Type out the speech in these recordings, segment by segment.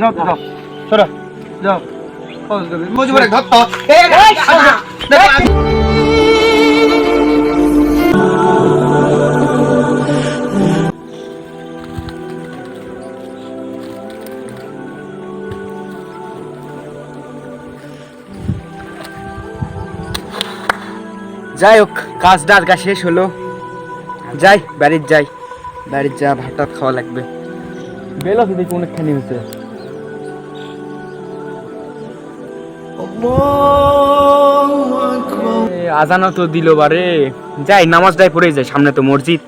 যাও যাও সরো যাও মুজিবুর ধর তো যাই হোক কাজটা আজকে শেষ হলো, যাই বাড়ির যা ভাত টাত খাওয়া লাগবে। বেলা তো দেখি অনেকখানি হয়েছে। আজানও তো দিল বারে, যাই নামাজটাই পড়ে যাই, সামনে তো মসজিদ।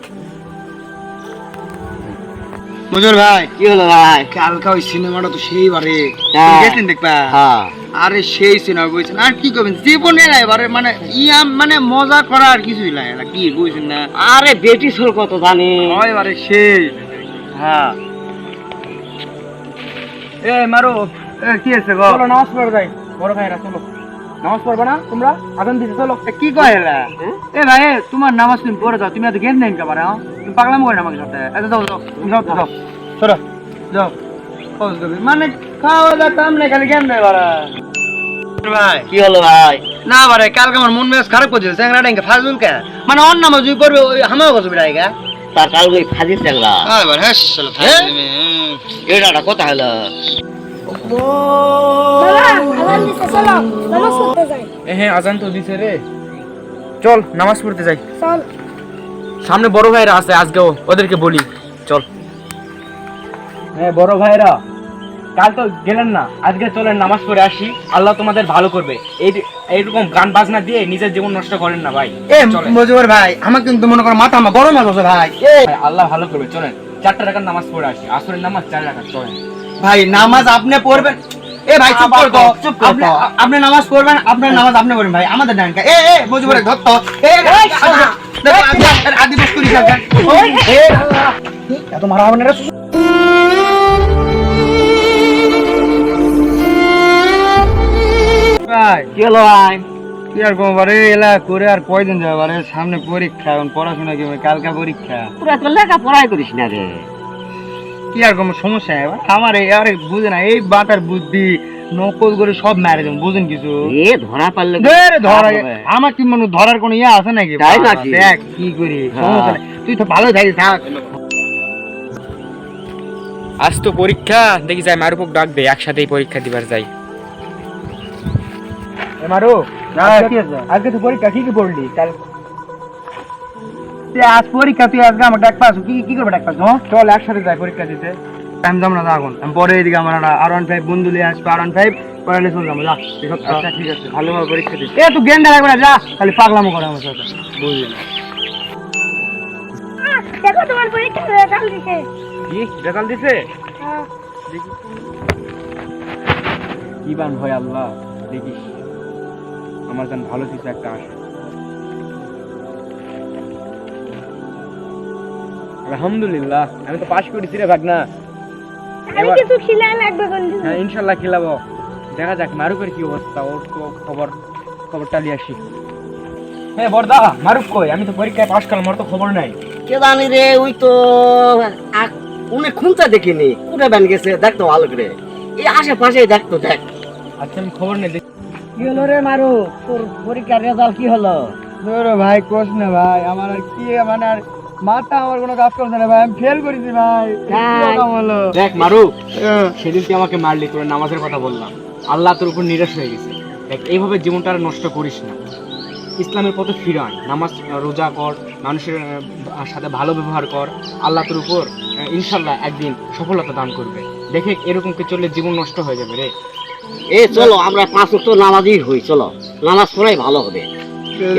মজুর ভাই কি হলো ভাই? কালকা ওই সিনেমাটা তো সেই বারে গেছেন দেখবা? আরে সেই সিনেমা বলছেন, আর কি করবেন জীবনে এবারে মানে মানে মজা করা আর কিছুই নাই, কি বুঝছেন না? আরে বেটি সোর কত জানি এবারে সেই হ্যাঁ। এ মারো কি আছে গো? চলো নামাজ পড়বে যাই, বড় ভাইরা চলো। নামাজ পড়বে না তোমরা? আজান দিতে চলো। কি কয় এলা? এ ভাই তোমার নামাজ তুমি পড়ে যাও, তুমি এত জ্ঞান নেই কাবারে? তুমি পাগলাম করে আমাকে সাথে। আচ্ছা যাও যাও যাও যাও সরো যাও মানে খাওয়া দাওয়া কাম নাই, খালি জ্ঞান দেয় বারা। ভাই কি হলো ভাই? না বারে কালকে আমার মন মেজাজ খারাপ করছে, চ্যাংরা ডাঙ্গে ফাজুল কে মানে অন্য নামাজ যদি পড়বে ওই হামাও করছে বিড়াইগা। তার কাল ওই ফাজিল চাংলা হ্যাঁ বারে হ্যাঁ চলো ফাজলি এটা কথা হলো। হ্যাঁ আজান তো দিছে রে, চল নামাজ পড়তে যাই। সামনে বড় ভাইরা আছে, আজকেও ওদেরকে বলি চল। হ্যাঁ বড় ভাইরা, কাল তো গেলেন না, আজকে চলেন নামাজ পড়ে আসি, আল্লাহ তোমাদের ভালো করবে। এইরকম গান বাজনা দিয়ে নিজের জীবন নষ্ট করেন না ভাই। এ মজুর ভাই আমার কিন্তু মনে করো মাথা আমার গরম হয়ে গেছে ভাই। আল্লাহ ভালো করবে, চলেন 4টা রাকাত নামাজ পড়ে আসি, আসরের নামাজ 4 রাকাত। চলেন ভাই নামাজ আপনি পড়বেন। এ ভাই চুপ কর তো, চুপ কর তো। আপনি নামাজ পড়বেন, আপনার নামাজ আপনি পড়বেন ভাই, আমাদের ডান কা। এ মজুর ধর তো। দেখো আদি বস করি যান। এ এত মারা হবে না রে। ভাই কি হলো ভাই? কি আর কম বারে এলা করে আর কয়দিন যাবে বারে, সামনে পরীক্ষা, এখন পড়াশোনা কি হবে, কালকা পরীক্ষা। পুরা তো লেখা পড়াই করিস না রে। কি আর কম সমস্যা এবার আমার এই আরে বুঝে না, এই বাতার বুদ্ধি নকল করে সব মেরে দেবো, বুঝেন কিছু? এ ধরা পারলে ধরা আমার কি মনে ধরার কোনো ইয়ে আছে নাকি? তাই নাকি? দেখ কি করি, সমস্যা নাই, তুই তো ভালো থাকিস থাক। আজ তো পরীক্ষা, দেখি যাই মারুপক ডাক দে, একসাথেই পরীক্ষা দিবার যাই। মারু আজকে তো পরীক্ষা, কি কি পড়লি কাল? আজ পরীক্ষা, তুই আজকে আমার ডাক পাস, কি কি করবে ডাক পাস? চল একসাথে যাই পরীক্ষা দিতে। আমি যাবো না এখন, আমি পরে এদিকে আমার R15 বন্ধু লিয়ে আসবে, R15 পরে চলে যাবো। যা আচ্ছা ঠিক আছে, ভালোভাবে পরীক্ষা দিস। এ তুই গেন্দা লাগবে না, যা খালি পাগলামো করে আমার সাথে, বুঝলি না? দেখো তোমার পরীক্ষা রেজাল্ট দিছে। কি রেজাল্ট দিছে? দেখি কি বান হয় আল্লাহ, দেখিস আমার যেন ভালো কিছু একটা আসে। আলহামদুলিল্লাহ, আমি তো পাশ করেছি রে ভাগনা। আমি কিছু খিলা লাগবে বন্ধু। হ্যাঁ ইনশাল্লাহ খেলাবো, দেখা যাক মারুফের কি অবস্থা, ওর তো খবরটা নিয়ে আসি। হ্যাঁ বড়দা, মারুফ কই? আমি তো পরীক্ষায় পাশ করলাম, ওর তো খবর নাই। কে জানি রে, ওই তো অনেক খুঁজা দেখিনি, কোথায় ব্যান গেছে দেখতো ভালো করে, এই আশেপাশে দেখতো। দেখ আচ্ছা আমি খবর নেই। কি হলো রে মারু, তোর পরীক্ষার রেজাল্ট কি হলো? ভাই কোশ না ভাই, আমার আর কি মানে আর মাথা আমার কোনো কাজ করছে না ভাই, আমি ফেল করেছি ভাই। দেখ মারু, সেদিন তুই আমাকে মারলি, তোর নামাজের কথা বললাম, আল্লাহ তোর উপর নিরাশ হয়ে গেছে। দেখ এইভাবে জীবনটা আর নষ্ট করিস না, ইসলামের পথে ফিরে আন, নামাজ রোজা কর, মানুষের সাথে ভালো ব্যবহার কর, আল্লাহ তোর উপর ইনশাল্লাহ একদিন সফলতা দান করবে। দেখে এরকম কি চললে জীবন নষ্ট হয়ে যাবে রে। এ চলো আমরা 5 ওয়াক্ত নামাজি হই, চলো নামাজ পড়াই ভালো হবে,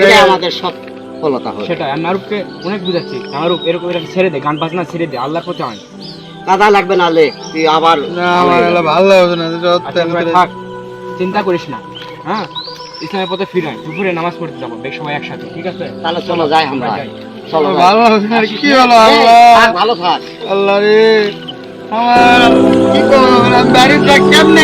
এটা আমাদের সফলতা হবে। সেটা আমি মারুফকে অনেক বুঝাচ্ছি, মারুফ এরকম এরকম ছেড়ে দে, গান বাজনা ছেড়ে দে, আল্লাহর পথে আন। কাদা লাগবে না লে, তুই আবার ভালো হবে না। থাক, চিন্তা করিস না। হ্যাঁ ইসলামের পথে ফিরে আয়, দুপুরে নামাজ পড়তে যাবো বেশ সময় একসাথে, ঠিক আছে? তাহলে চলো যাই আমরা, চলো ভালো হবে না, কি হলো? ভালো থাক। আল্লাহ রে, আমার কি করব, আমি বাড়ি যাই কেমনে?